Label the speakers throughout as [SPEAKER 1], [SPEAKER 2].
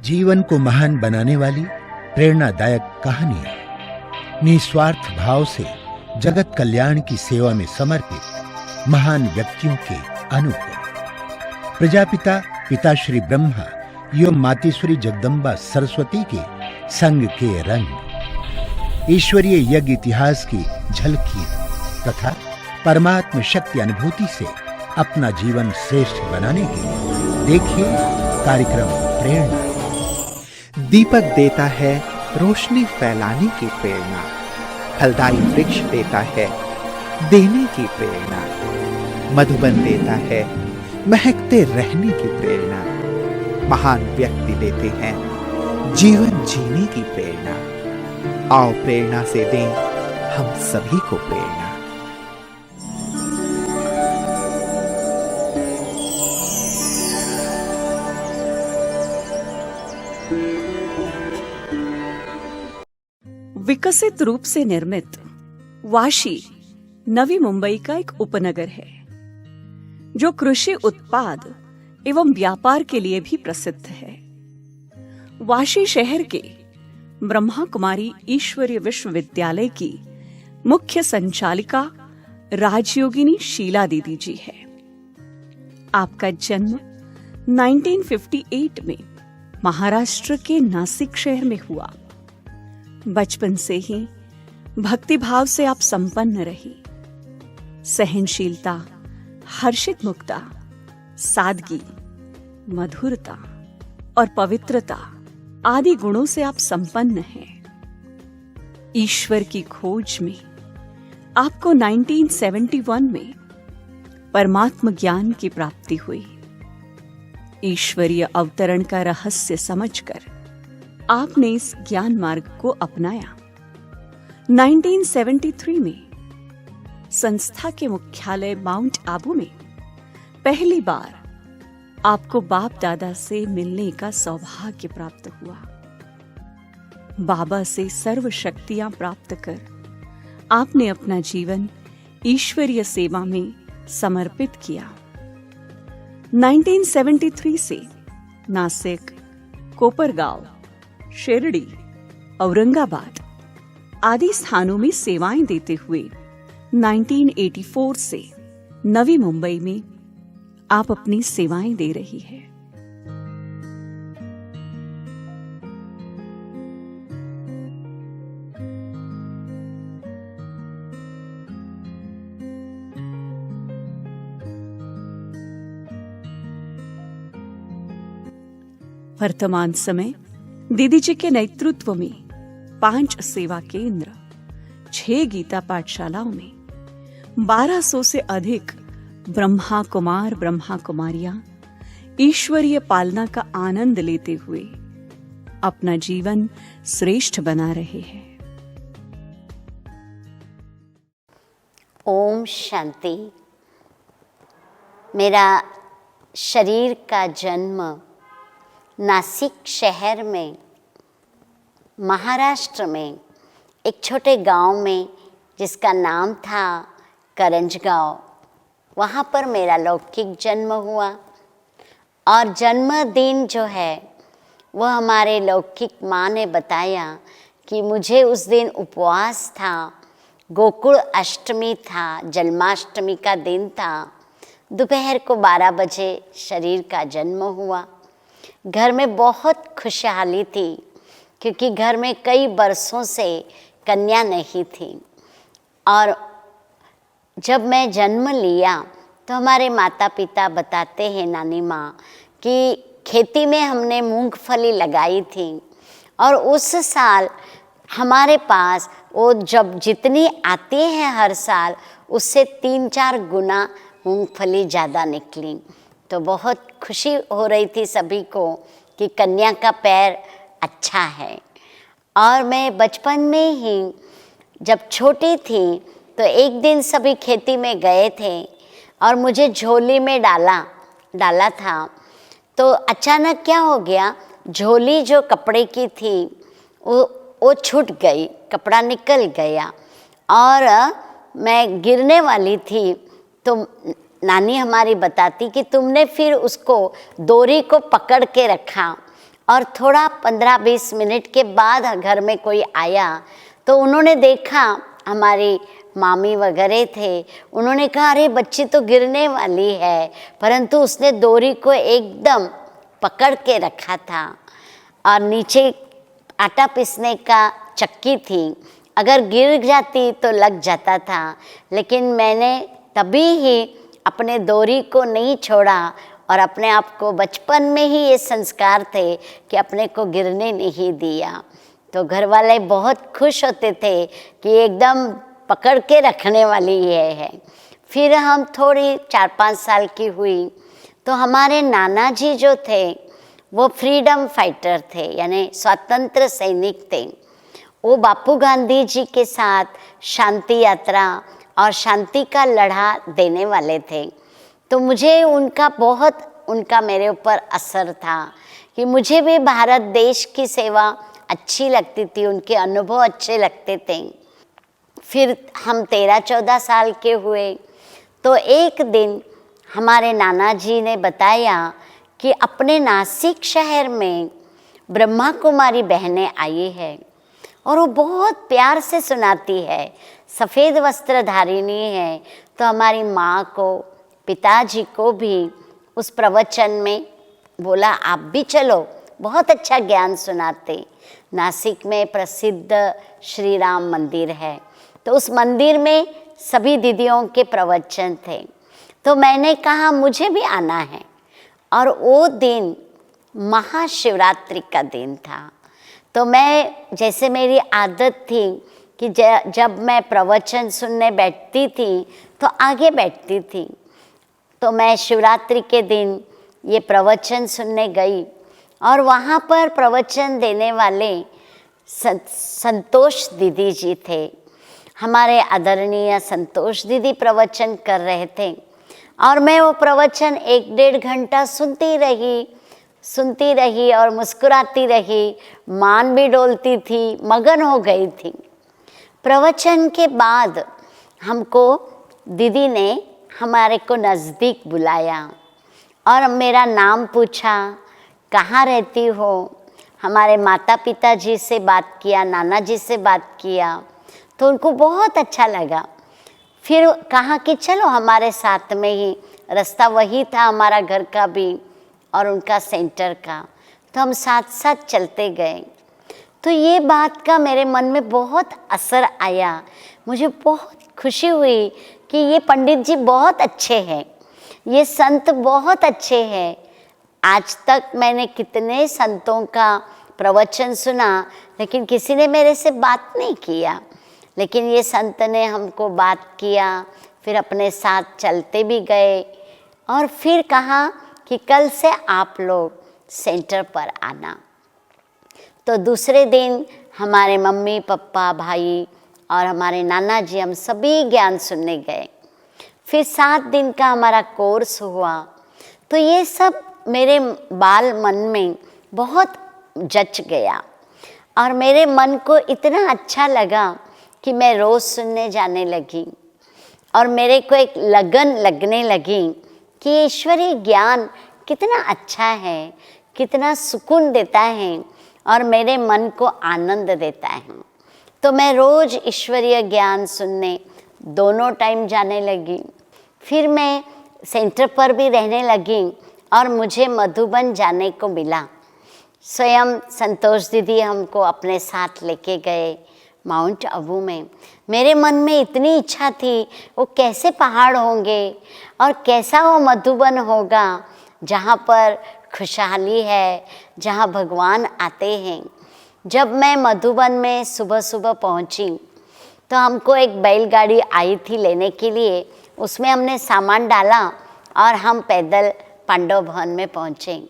[SPEAKER 1] जीवन को महान बनाने वाली प्रेरणादायक कहानियां, निस्वार्थ भाव से जगत कल्याण की सेवा में समर्पित महान व्यक्तियों के अनुभव। प्रजापिता पिताश्री ब्रह्मा एवं मातेश्वरी जगदम्बा सरस्वती के संग के रंग, ईश्वरीय यज्ञ इतिहास की झलकियां तथा परमात्म शक्ति अनुभूति से अपना जीवन श्रेष्ठ बनाने के लिए देखिए कार्यक्रम प्रेरणा।
[SPEAKER 2] दीपक देता है रोशनी फैलाने की प्रेरणा, फलदायी वृक्ष देता है देने की प्रेरणा, मधुबन देता है महकते रहने की प्रेरणा, महान व्यक्ति देते हैं जीवन जीने की प्रेरणा। आओ प्रेरणा से दें हम सभी को प्रेरणा।
[SPEAKER 3] विकसित रूप से निर्मित वाशी नवी मुंबई का एक उपनगर है जो कृषि उत्पाद एवं व्यापार के लिए भी प्रसिद्ध है। वाशी शहर के ब्रह्मा कुमारी ईश्वरीय विश्वविद्यालय की मुख्य संचालिका राजयोगिनी शीला दीदी जी है। आपका जन्म 1958 में महाराष्ट्र के नासिक शहर में हुआ। बचपन से ही भक्तिभाव से आप संपन्न रही। सहनशीलता, हर्षित मुक्ता, सादगी, मधुरता और पवित्रता आदि गुणों से आप संपन्न हैं। ईश्वर की खोज में आपको 1971 में परमात्म ज्ञान की प्राप्ति हुई। ईश्वरीय अवतरण का रहस्य समझकर आपने इस ज्ञान मार्ग को अपनाया। 1973 में संस्था के मुख्यालय माउंट आबू में पहली बार आपको बाप दादा से मिलने का सौभाग्य प्राप्त हुआ। बाबा से सर्व शक्तियां प्राप्त कर आपने अपना जीवन ईश्वरीय सेवा में समर्पित किया। 1973 से नासिक, कोपरगांव, शिरडी, औरंगाबाद आदि स्थानों में सेवाएं देते हुए 1984 से नवी मुंबई में आप अपनी सेवाएं दे रही है। वर्तमान समय दीदी जी के नेतृत्व में 5 सेवा केंद्र, 6 गीता पाठशालाओं में 1200 से अधिक ब्रह्मा कुमार ब्रह्मा कुमारियां ईश्वरीय पालना का आनंद लेते हुए अपना जीवन श्रेष्ठ बना रहे हैं।
[SPEAKER 4] ओम शांति। मेरा शरीर का जन्म नासिक शहर में, महाराष्ट्र में एक छोटे गांव में जिसका नाम था करंजगांव, वहाँ पर मेरा लौकिक जन्म हुआ। और जन्मदिन जो है वह हमारे लौकिक माँ ने बताया कि मुझे उस दिन उपवास था, गोकुल अष्टमी था, जन्माष्टमी का दिन था। दोपहर को 12 बजे शरीर का जन्म हुआ। घर में बहुत खुशहाली थी क्योंकि घर में कई बरसों से कन्या नहीं थी। और जब मैं जन्म लिया तो हमारे माता पिता बताते हैं, नानी माँ, कि खेती में हमने मूंगफली लगाई थी और उस साल हमारे पास वो जब जितनी आती है हर साल उससे 3-4 गुना मूंगफली ज़्यादा निकली। तो बहुत खुशी हो रही थी सभी को कि कन्या का पैर अच्छा है। और मैं बचपन में ही जब छोटी थी तो एक दिन सभी खेती में गए थे और मुझे झोली में डाला था। तो अचानक क्या हो गया, झोली जो कपड़े की थी वो छूट गई, कपड़ा निकल गया और मैं गिरने वाली थी। तो नानी हमारी बताती कि तुमने फिर उसको डोरी को पकड़ के रखा और थोड़ा 15-20 मिनट के बाद घर में कोई आया तो उन्होंने देखा, हमारी मामी वगैरह थे, उन्होंने कहा अरे बच्ची तो गिरने वाली है, परंतु उसने डोरी को एकदम पकड़ के रखा था और नीचे आटा पीसने का चक्की थी, अगर गिर जाती तो लग जाता था, लेकिन मैंने तभी ही अपने डोरी को नहीं छोड़ा और अपने आप को, बचपन में ही ये संस्कार थे कि अपने को गिरने नहीं दिया। तो घर वाले बहुत खुश होते थे कि एकदम पकड़ के रखने वाली ये है। फिर हम थोड़ी 4-5 साल की हुई तो हमारे नाना जी जो थे वो फ्रीडम फाइटर थे, यानी स्वतंत्र सैनिक थे। वो बापू गांधी जी के साथ शांति यात्रा और शांति का लड़ा देने वाले थे। तो मुझे उनका मेरे ऊपर असर था कि मुझे भी भारत देश की सेवा अच्छी लगती थी, उनके अनुभव अच्छे लगते थे। फिर हम 13-14 साल के हुए तो एक दिन हमारे नाना जी ने बताया कि अपने नासिक शहर में ब्रह्मा कुमारी बहनें आई है और वो बहुत प्यार से सुनाती है, सफ़ेद वस्त्र धारिणी है। तो हमारी माँ को, पिताजी को भी उस प्रवचन में बोला आप भी चलो, बहुत अच्छा ज्ञान सुनाते। नासिक में प्रसिद्ध श्री राम मंदिर है, तो उस मंदिर में सभी दीदियों के प्रवचन थे। तो मैंने कहा मुझे भी आना है, और वो दिन महाशिवरात्रि का दिन था। तो मैं, जैसे मेरी आदत थी कि जब मैं प्रवचन सुनने बैठती थी तो आगे बैठती थी, तो मैं शिवरात्रि के दिन ये प्रवचन सुनने गई और वहाँ पर प्रवचन देने वाले संतोष दीदी जी थे। हमारे आदरणीय संतोष दीदी प्रवचन कर रहे थे और मैं वो प्रवचन 1-1.5 घंटा सुनती रही और मुस्कुराती रही, मान भी डोलती थी, मगन हो गई थी। प्रवचन के बाद हमको दीदी ने हमारे को नज़दीक बुलाया और मेरा नाम पूछा, कहाँ रहती हो। हमारे माता पिता जी से बात किया, नाना जी से बात किया, तो उनको बहुत अच्छा लगा। फिर कहा कि चलो हमारे साथ में ही, रास्ता वही था हमारा घर का भी और उनका सेंटर का, तो हम साथ साथ चलते गए। तो ये बात का मेरे मन में बहुत असर आया, मुझे बहुत खुशी हुई कि ये पंडित जी बहुत अच्छे हैं, ये संत बहुत अच्छे हैं। आज तक मैंने कितने संतों का प्रवचन सुना, लेकिन किसी ने मेरे से बात नहीं किया, लेकिन ये संत ने हमको बात किया, फिर अपने साथ चलते भी गए और फिर कहा कि कल से आप लोग सेंटर पर आना। तो दूसरे दिन हमारे मम्मी पापा भाई और हमारे नाना जी, हम सभी ज्ञान सुनने गए। फिर 7 दिन का हमारा कोर्स हुआ। तो ये सब मेरे बाल मन में बहुत जच गया और मेरे मन को इतना अच्छा लगा कि मैं रोज़ सुनने जाने लगी और मेरे को एक लगन लगने लगी कि ईश्वरीय ज्ञान कितना अच्छा है, कितना सुकून देता है और मेरे मन को आनंद देता है। तो मैं रोज़ ईश्वरीय ज्ञान सुनने दोनों टाइम जाने लगी। फिर मैं सेंटर पर भी रहने लगी और मुझे मधुबन जाने को मिला। स्वयं संतोष दीदी हमको अपने साथ लेके गए माउंट आबू में। मेरे मन में इतनी इच्छा थी, वो कैसे पहाड़ होंगे और कैसा वो मधुबन होगा जहाँ पर खुशहाली है, जहाँ भगवान आते हैं। जब मैं मधुबन में सुबह सुबह पहुँची तो हमको एक बैलगाड़ी आई थी लेने के लिए, उसमें हमने सामान डाला और हम पैदल पांडव भवन में पहुँचे।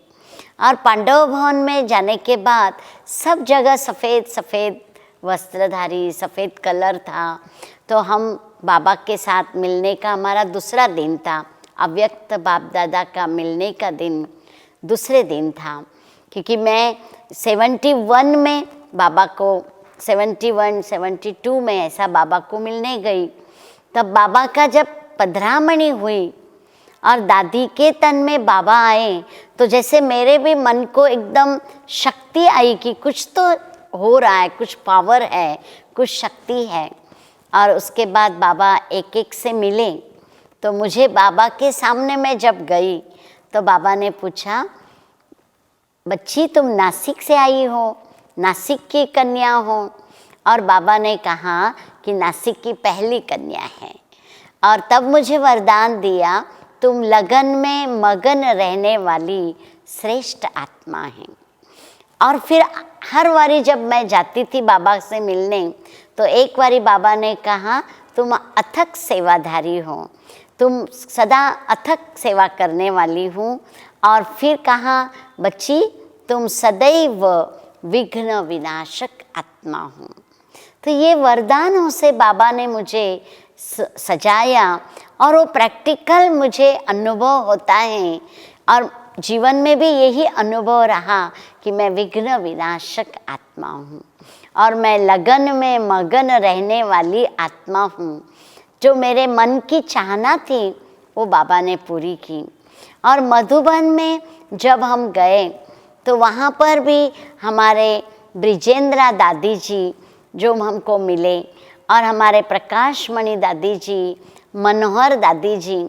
[SPEAKER 4] और पांडव भवन में जाने के बाद सब जगह सफ़ेद सफ़ेद वस्त्रधारी, सफ़ेद कलर था। तो हम बाबा के साथ मिलने का हमारा दूसरा दिन था, अव्यक्त बाप दादा का मिलने का दिन दूसरे दिन था, क्योंकि मैं 71 में बाबा को 71-72 में ऐसा बाबा को मिलने गई। तब बाबा का जब पधरामणी हुई और दादी के तन में बाबा आए तो जैसे मेरे भी मन को एकदम शक्ति आई कि कुछ तो हो रहा है, कुछ पावर है, कुछ शक्ति है। और उसके बाद बाबा एक एक से मिले। तो मुझे बाबा के सामने मैं जब गई तो बाबा ने पूछा, बच्ची तुम नासिक से आई हो, नासिक की कन्या हो? और बाबा ने कहा कि नासिक की पहली कन्या है। और तब मुझे वरदान दिया, तुम लगन में मगन रहने वाली श्रेष्ठ आत्मा है। और फिर हर बारी जब मैं जाती थी बाबा से मिलने तो एक बारी बाबा ने कहा, तुम अथक सेवाधारी हो, तुम सदा अथक सेवा करने वाली हूँ। और फिर कहा, बच्ची तुम सदैव विघ्न विनाशक आत्मा हो। तो ये वरदानों से बाबा ने मुझे सजाया और वो प्रैक्टिकल मुझे अनुभव होता है। और जीवन में भी यही अनुभव रहा कि मैं विघ्न विनाशक आत्मा हूँ और मैं लगन में मगन रहने वाली आत्मा हूँ। जो मेरे मन की चाहना थी वो बाबा ने पूरी की। और मधुबन में जब हम गए तो वहाँ पर भी हमारे ब्रिजेंद्रा दादी जी जो हमको मिले और हमारे प्रकाश मणि दादी जी, मनोहर दादी जी।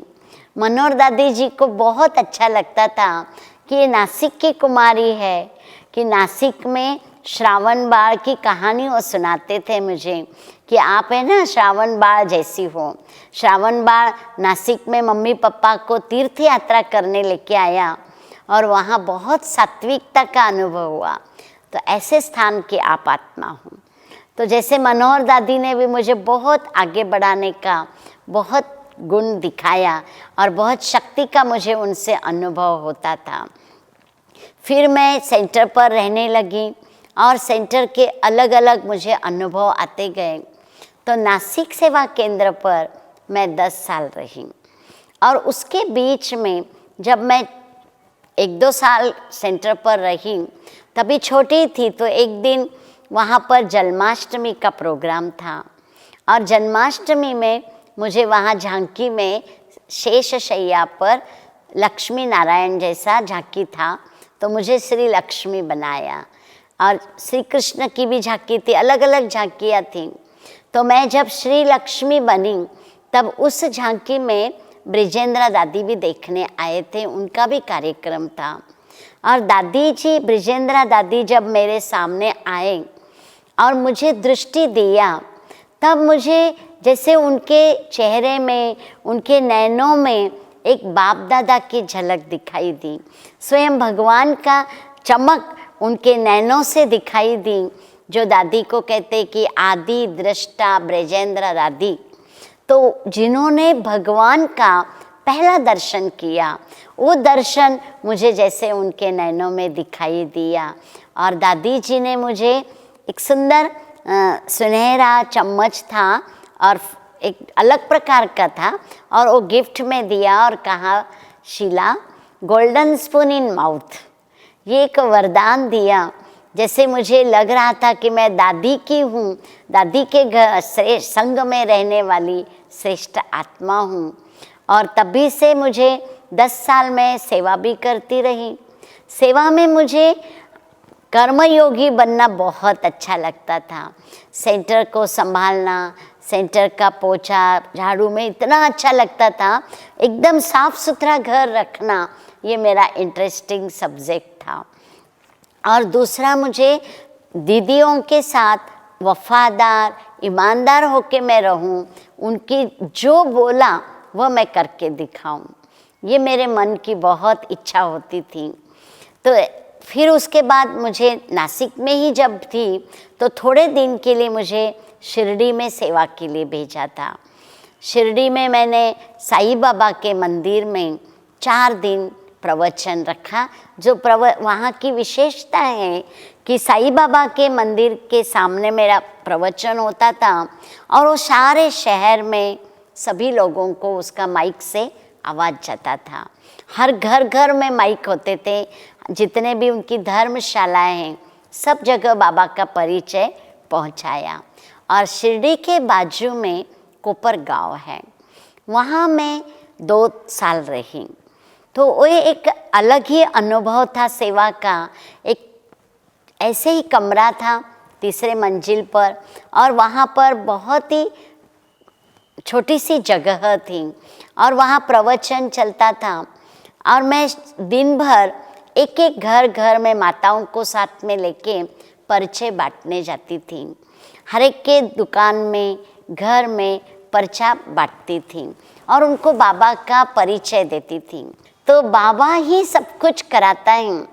[SPEAKER 4] मनोहर दादी जी को बहुत अच्छा लगता था कि ये नासिक की कुमारी है, कि नासिक में श्रावण बाळ की कहानी वो सुनाते थे मुझे कि आप है ना श्रावण बाळ जैसी हो। श्रावण बाळ नासिक में मम्मी पापा को तीर्थ यात्रा करने लेके आया और वहाँ बहुत सात्विकता का अनुभव हुआ। तो ऐसे स्थान की आप आत्मा हो। तो जैसे मनोहर दादी ने भी मुझे बहुत आगे बढ़ाने का बहुत गुण दिखाया और बहुत शक्ति का मुझे उनसे अनुभव होता था। फिर मैं सेंटर पर रहने लगी और सेंटर के अलग अलग मुझे अनुभव आते गए। तो नासिक सेवा केंद्र पर मैं 10 साल रही और उसके बीच में जब मैं 1-2 साल सेंटर पर रही, तभी छोटी थी, तो एक दिन वहाँ पर जन्माष्टमी का प्रोग्राम था और जन्माष्टमी में मुझे वहाँ झांकी में शेष शैया पर लक्ष्मी नारायण जैसा झांकी था, तो मुझे श्री लक्ष्मी बनाया। और श्री कृष्ण की भी झांकी थी, अलग अलग झांकियाँ थीं। तो मैं जब श्री लक्ष्मी बनी तब उस झांकी में ब्रिजेंद्रा दादी भी देखने आए थे, उनका भी कार्यक्रम था। और दादी जी, ब्रिजेंद्रा दादी जब मेरे सामने आए और मुझे दृष्टि दिया, तब मुझे जैसे उनके चेहरे में, उनके नैनों में एक बाप दादा की झलक दिखाई दी। स्वयं भगवान का चमक उनके नैनों से दिखाई दी, जो दादी को कहते कि आदि दृष्टा ब्रिजेंद्रा दादी। तो जिन्होंने भगवान का पहला दर्शन किया, वो दर्शन मुझे जैसे उनके नैनों में दिखाई दिया। और दादी जी ने मुझे एक सुंदर सुनहरा चम्मच था और एक अलग प्रकार का था और वो गिफ्ट में दिया और कहा, Sheela golden spoon in mouth. ये एक वरदान दिया। जैसे मुझे लग रहा था कि मैं दादी की हूँ, दादी के घर श्रेष्ठ संग में रहने वाली श्रेष्ठ आत्मा हूँ। और तभी से मुझे 10 साल में सेवा भी करती रही। सेवा में मुझे कर्मयोगी बनना बहुत अच्छा लगता था। सेंटर को संभालना, सेंटर का पोछा झाड़ू में इतना अच्छा लगता था, एकदम साफ सुथरा घर रखना, ये मेरा इंटरेस्टिंग सब्जेक्ट था। और दूसरा, मुझे दीदियों के साथ वफादार ईमानदार होके मैं रहूं, उनकी जो बोला वह मैं करके दिखाऊं, ये मेरे मन की बहुत इच्छा होती थी। तो फिर उसके बाद मुझे नासिक में ही जब थी तो थोड़े दिन के लिए मुझे शिरडी में सेवा के लिए भेजा था। शिरडी में मैंने साईं बाबा के मंदिर में 4 दिन प्रवचन रखा। जो वहाँ की विशेषता है कि साईं बाबा के मंदिर के सामने मेरा प्रवचन होता था और वो सारे शहर में सभी लोगों को उसका माइक से आवाज़ जाता था। हर घर घर में माइक होते थे, जितने भी उनकी धर्मशालाएं हैं सब जगह बाबा का परिचय पहुंचाया। और शिरडी के बाजू में कोपर गांव है, वहाँ मैं 2 साल रही। तो वो एक अलग ही अनुभव था सेवा का। एक ऐसे ही कमरा था 3रे मंजिल पर, और वहाँ पर बहुत ही छोटी सी जगह थी और वहाँ प्रवचन चलता था। और मैं दिन भर एक एक घर में माताओं को साथ में लेके पर्चे बांटने जाती थी। हर एक के दुकान में, घर में पर्चा बांटती थी और उनको बाबा का परिचय देती थी। तो बाबा ही सब कुछ कराता है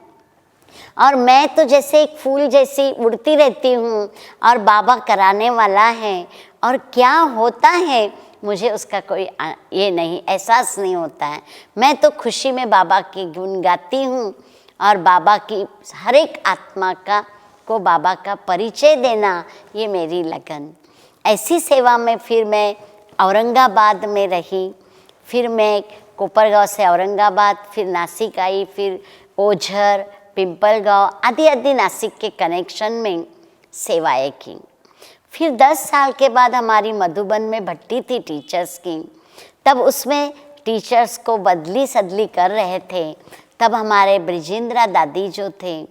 [SPEAKER 4] और मैं तो जैसे एक फूल जैसी उड़ती रहती हूँ और बाबा कराने वाला है। और क्या होता है मुझे उसका कोई ये नहीं, एहसास नहीं होता है। मैं तो खुशी में बाबा के गुण गाती हूँ और बाबा की हर एक आत्मा को बाबा का परिचय देना, ये मेरी लगन। ऐसी सेवा में फिर मैं औरंगाबाद में रही, फिर मैं कोपरगांव से औरंगाबाद, फिर नासिक आई, फिर ओझर, पिंपलगांव आदि आदि नासिक के कनेक्शन में सेवाएं की। फिर 10 साल के बाद हमारी मधुबन में भट्टी थी टीचर्स की। तब उसमें टीचर्स को बदली सदली कर रहे थे। तब हमारे ब्रिजेंद्रा दादी जो थे,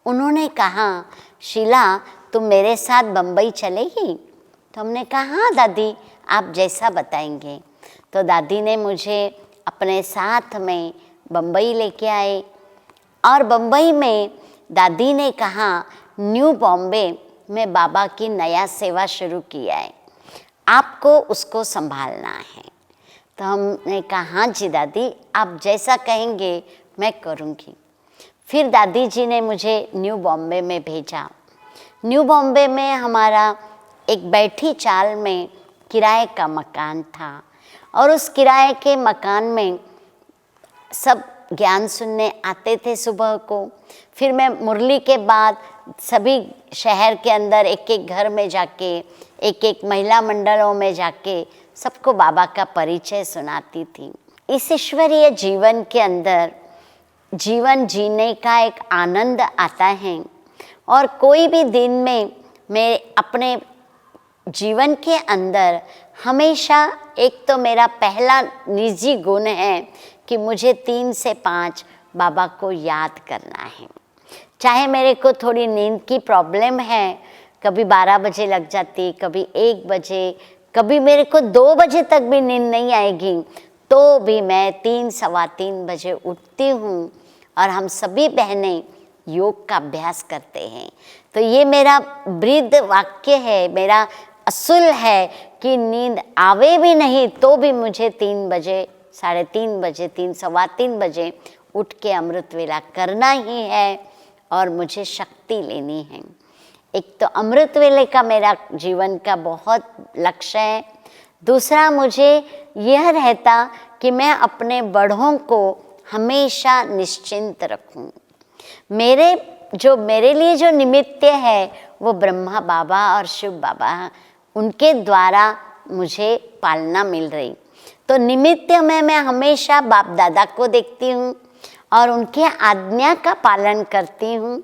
[SPEAKER 4] उन्होंने कहा, शीला तुम मेरे साथ बम्बई चलेगी? तो हमने कहा हाँ दादी, आप जैसा बताएंगे। तो दादी ने मुझे अपने साथ में बम्बई लेके आए और बम्बई में दादी ने कहा न्यू बॉम्बे में बाबा की नया सेवा शुरू किया है, आपको उसको संभालना है। तो हमने कहा हाँ जी दादी, आप जैसा कहेंगे मैं करूँगी। फिर दादी जी ने मुझे न्यू बॉम्बे में भेजा। न्यू बॉम्बे में हमारा एक बैठी चाल में किराए का मकान था और उस किराए के मकान में सब ज्ञान सुनने आते थे सुबह को। फिर मैं मुरली के बाद सभी शहर के अंदर एक एक घर में जाके, एक एक महिला मंडलों में जाके सबको बाबा का परिचय सुनाती थी। इस ईश्वरीय जीवन के अंदर जीवन जीने का एक आनंद आता है और कोई भी दिन में मैं अपने जीवन के अंदर हमेशा एक तो मेरा पहला निजी गुण है कि मुझे 3 से 5 बाबा को याद करना है। चाहे मेरे को थोड़ी नींद की प्रॉब्लम है, कभी 12 बजे लग जाती, कभी 1 बजे, कभी मेरे को 2 बजे तक भी नींद नहीं आएगी, तो भी मैं 3 सवा 3 बजे उठती हूँ और हम सभी बहनें योग का अभ्यास करते हैं। तो ये मेरा वृद्ध वाक्य है, मेरा असूल है कि नींद आवे भी नहीं तो भी मुझे 3 बजे, 3:30 बजे, 3 सवा 3 बजे उठ के अमृत वेला करना ही है और मुझे शक्ति लेनी है। एक तो अमृत वेले का मेरा जीवन का बहुत लक्ष्य है। दूसरा मुझे यह रहता कि मैं अपने बड़ों को हमेशा निश्चिंत रखूं। मेरे लिए जो निमित्त है वो ब्रह्मा बाबा और शिव बाबा, उनके द्वारा मुझे पालना मिल रही। तो निमित्त में मैं हमेशा बाप दादा को देखती हूँ और उनके आज्ञा का पालन करती हूँ।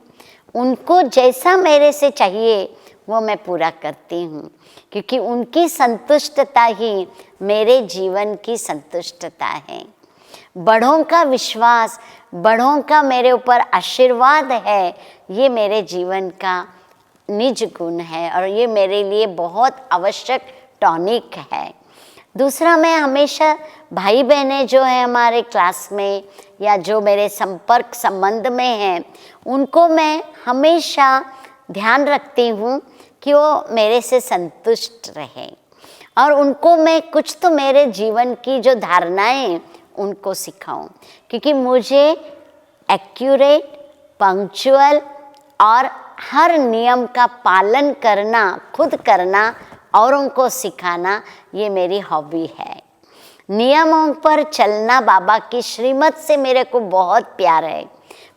[SPEAKER 4] उनको जैसा मेरे से चाहिए वो मैं पूरा करती हूँ, क्योंकि उनकी संतुष्टता ही मेरे जीवन की संतुष्टता है। बड़ों का विश्वास, बड़ों का मेरे ऊपर आशीर्वाद है, ये मेरे जीवन का निज गुण है और ये मेरे लिए बहुत आवश्यक टॉनिक है। दूसरा, मैं हमेशा भाई बहनें जो हैं हमारे क्लास में या जो मेरे संपर्क संबंध में हैं, उनको मैं हमेशा ध्यान रखती हूँ कि वो मेरे से संतुष्ट रहें और उनको मैं कुछ तो मेरे जीवन की जो धारणाएं उनको सिखाऊं, क्योंकि मुझे एक्यूरेट, पंक्चुअल और हर नियम का पालन करना, खुद करना, औरों को सिखाना, ये मेरी हॉबी है। नियमों पर चलना बाबा की श्रीमत से मेरे को बहुत प्यार है।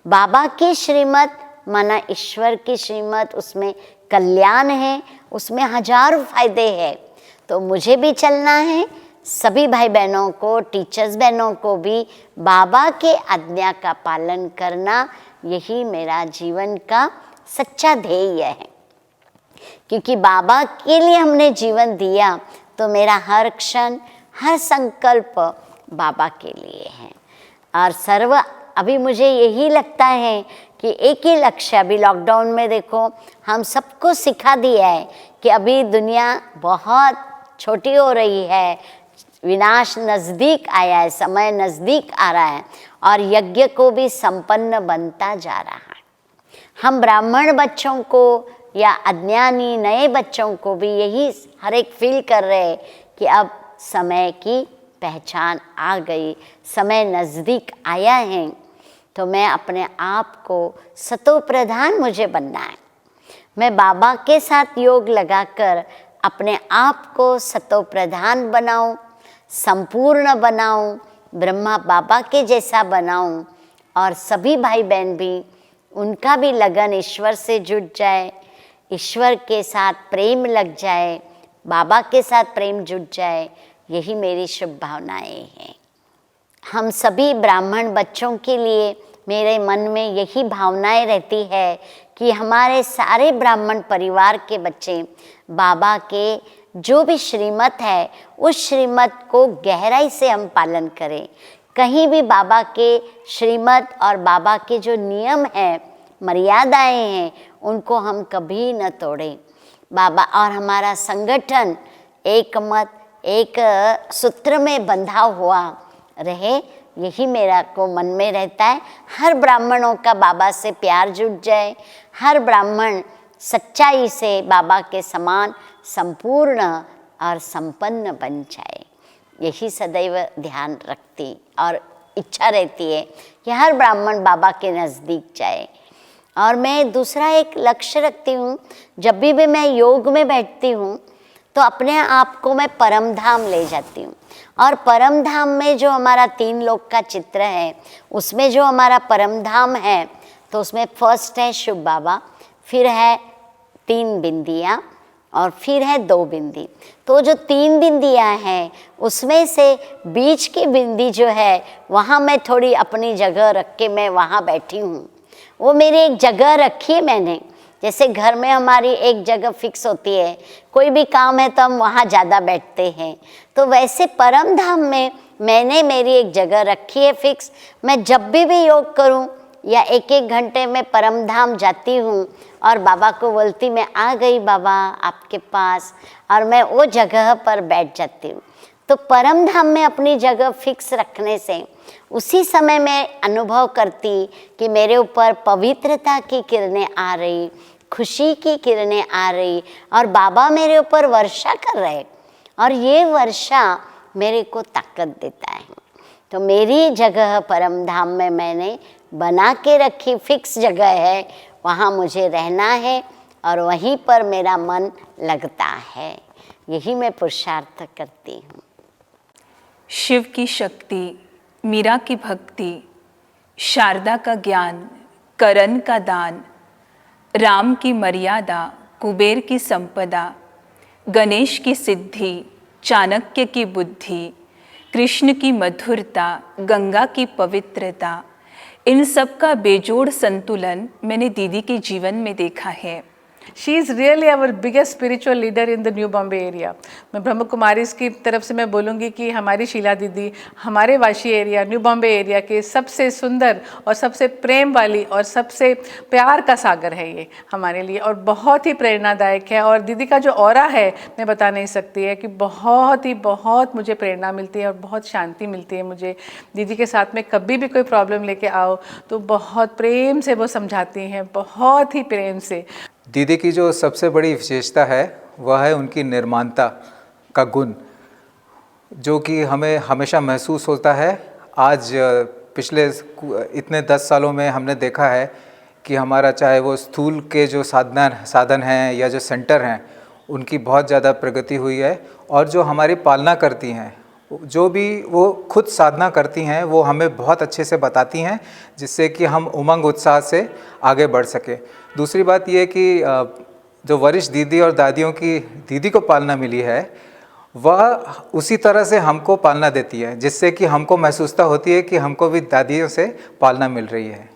[SPEAKER 4] बाबा की श्रीमत माना ईश्वर की श्रीमत, उसमें कल्याण है, उसमें हजारों फायदे हैं। तो मुझे भी चलना है, सभी भाई बहनों को, टीचर्स बहनों को भी बाबा के आज्ञा का पालन करना, यही मेरा जीवन का सच्चा ध्येय है। क्योंकि बाबा के लिए हमने जीवन दिया तो मेरा हर क्षण, हर संकल्प बाबा के लिए है। और सर्व अभी मुझे यही लगता है कि एक ही लक्ष्य, अभी लॉकडाउन में देखो हम सबको सिखा दिया है कि अभी दुनिया बहुत छोटी हो रही है, विनाश नज़दीक आया है, समय नज़दीक आ रहा है और यज्ञ को भी संपन्न बनता जा रहा है। हम ब्राह्मण बच्चों को या अज्ञानी नए बच्चों को भी यही हर एक फील कर रहे हैं कि अब समय की पहचान आ गई, समय नज़दीक आया है। तो मैं अपने आप को सतो प्रधान मुझे बनना है। मैं बाबा के साथ योग लगाकर अपने आप को सतो प्रधान बनाऊं, संपूर्ण बनाऊं, ब्रह्मा बाबा के जैसा बनाऊं और सभी भाई बहन भी, उनका भी लगन ईश्वर से जुड़ जाए, ईश्वर के साथ प्रेम लग जाए, बाबा के साथ प्रेम जुड़ जाए। यही मेरी शुभ भावनाएं हैं। हम सभी ब्राह्मण बच्चों के लिए मेरे मन में यही भावनाएं रहती है कि हमारे सारे ब्राह्मण परिवार के बच्चे बाबा के जो भी श्रीमत है उस श्रीमत को गहराई से हम पालन करें। कहीं भी बाबा के श्रीमत और बाबा के जो नियम हैं, मर्यादाएं हैं, उनको हम कभी न तोड़ें। बाबा और हमारा संगठन एक मत, एक सूत्र में बंधा हुआ रहे, यही मेरा को मन में रहता है। हर ब्राह्मणों का बाबा से प्यार जुट जाए, हर ब्राह्मण सच्चाई से बाबा के समान संपूर्ण और संपन्न बन जाए। यही सदैव ध्यान रखती और इच्छा रहती है कि हर ब्राह्मण बाबा के नज़दीक जाए। और मैं दूसरा एक लक्ष्य रखती हूँ, जब भी मैं योग में बैठती हूँ तो अपने आप को मैं परम धाम ले जाती हूँ। और परम धाम में जो हमारा 3 लोक का चित्र है, उसमें जो हमारा परम धाम है, तो उसमें फर्स्ट है शिव बाबा, फिर है 3 बिंदियाँ और फिर है 2 बिंदी। तो जो 3 बिंदियाँ हैं उसमें से बीच की बिंदी जो है वहाँ मैं थोड़ी अपनी जगह रख के मैं वहाँ बैठी हूँ। वो मेरी एक जगह रखी है मैंने, जैसे घर में हमारी एक जगह फिक्स होती है, कोई भी काम है तो हम वहाँ ज़्यादा बैठते हैं, तो वैसे परम धाम में मैंने मेरी एक जगह रखी है फिक्स। मैं जब भी योग करूँ या 1-1 घंटे में परम धाम जाती हूँ और बाबा को बोलती मैं आ गई बाबा आपके पास, और मैं वो जगह पर बैठ जाती हूँ। तो परम धाम में अपनी जगह फिक्स रखने से उसी समय मैं अनुभव करती कि मेरे ऊपर पवित्रता की किरणें आ रही, खुशी की किरणें आ रही और बाबा मेरे ऊपर वर्षा कर रहे, और ये वर्षा मेरे को ताकत देता है। तो मेरी जगह परम धाम में मैंने बना के रखी फिक्स जगह है, वहाँ मुझे रहना है और वहीं पर मेरा मन लगता है। यही मैं पुरुषार्थ करती हूँ।
[SPEAKER 5] शिव की शक्ति, मीरा की भक्ति, शारदा का ज्ञान, करण का दान, राम की मर्यादा, कुबेर की संपदा, गणेश की सिद्धि, चाणक्य की बुद्धि, कृष्ण की मधुरता, गंगा की पवित्रता, इन सब का बेजोड़ संतुलन मैंने दीदी के जीवन में देखा है।
[SPEAKER 6] She is really our biggest spiritual leader in the New Bombay area. मैं ब्रह्म कुमारीज़ की तरफ से मैं बोलूँगी कि हमारी शीला दीदी हमारे Vashi area, new Bombay area के सबसे सुंदर और सबसे प्रेम वाली और सबसे प्यार का सागर है ये हमारे लिए, और बहुत ही प्रेरणादायक है। और दीदी का जो ऑरा है मैं बता नहीं सकती है कि बहुत मुझे प्रेरणा मिलती है और बहुत शांति मिलती है मुझे। दीदी के साथ में कभी भी कोई प्रॉब्लम लेके आओ तो बहुत प्रेम से वो समझाती हैं, बहुत ही प्रेम से।
[SPEAKER 7] दीदी की जो सबसे बड़ी विशेषता है वह है उनकी निर्माणता का गुण, जो कि हमें हमेशा महसूस होता है। आज पिछले इतने 10 सालों में हमने देखा है कि हमारा चाहे वो स्थूल के जो साधन हैं या जो सेंटर हैं, उनकी बहुत ज़्यादा प्रगति हुई है। और जो हमारी पालना करती हैं, जो भी वो खुद साधना करती हैं, वो हमें बहुत अच्छे से बताती हैं, जिससे कि हम उमंग उत्साह से आगे बढ़ सकें। दूसरी बात ये कि जो वरिष्ठ दीदी और दादियों की दीदी को पालना मिली है, वह उसी तरह से हमको पालना देती है, जिससे कि हमको महसूसता होती है कि हमको भी दादियों से पालना मिल रही है।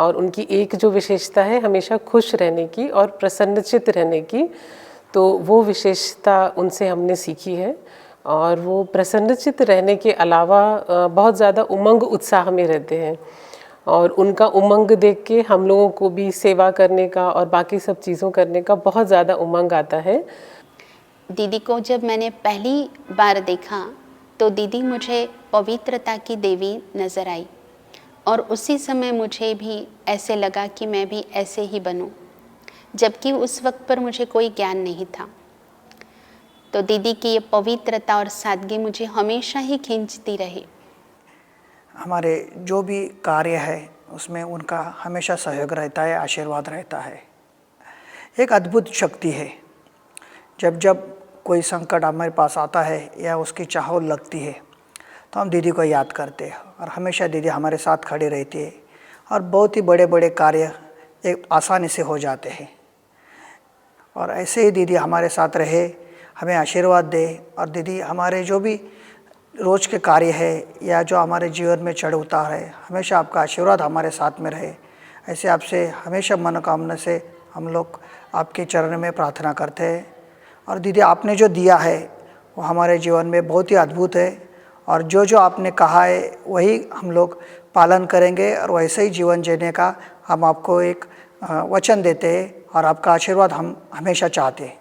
[SPEAKER 8] और उनकी एक जो विशेषता है हमेशा खुश रहने की और प्रसन्नचित्त रहने की, तो वो विशेषता उनसे हमने सीखी है। और वो प्रसन्नचित्त रहने के अलावा बहुत ज़्यादा उमंग उत्साह में रहते हैं, और उनका उमंग देख के हम लोगों को भी सेवा करने का और बाकी सब चीज़ों करने का बहुत ज़्यादा उमंग आता है।
[SPEAKER 9] दीदी को जब मैंने पहली बार देखा तो दीदी मुझे पवित्रता की देवी नज़र आई, और उसी समय मुझे भी ऐसे लगा कि मैं भी ऐसे ही बनूं, जबकि उस वक्त पर मुझे कोई ज्ञान नहीं था। तो दीदी की ये पवित्रता और सादगी मुझे हमेशा ही खींचती रही।
[SPEAKER 10] हमारे जो भी कार्य है उसमें उनका हमेशा सहयोग रहता है, आशीर्वाद रहता है। एक अद्भुत शक्ति है। जब जब कोई संकट हमारे पास आता है या उसकी चाहत लगती है तो हम दीदी को याद करते हैं, और हमेशा दीदी हमारे साथ खड़ी रहती है, और बहुत ही बड़े बड़े कार्य एक आसानी से हो जाते हैं। और ऐसे ही दीदी हमारे साथ रहे, हमें आशीर्वाद दे, और दीदी हमारे जो भी रोज़ के कार्य है या जो हमारे जीवन में चढ़ उतार है, हमेशा आपका आशीर्वाद हमारे साथ में रहे। ऐसे आपसे हमेशा मनोकामना से हम लोग आपके चरण में प्रार्थना करते हैं। और दीदी आपने जो दिया है वो हमारे जीवन में बहुत ही अद्भुत है, और जो जो आपने कहा है वही हम लोग पालन करेंगे, और वैसे ही जीवन जीने का हम आपको एक वचन देते हैं, और आपका आशीर्वाद हम हमेशा चाहते हैं।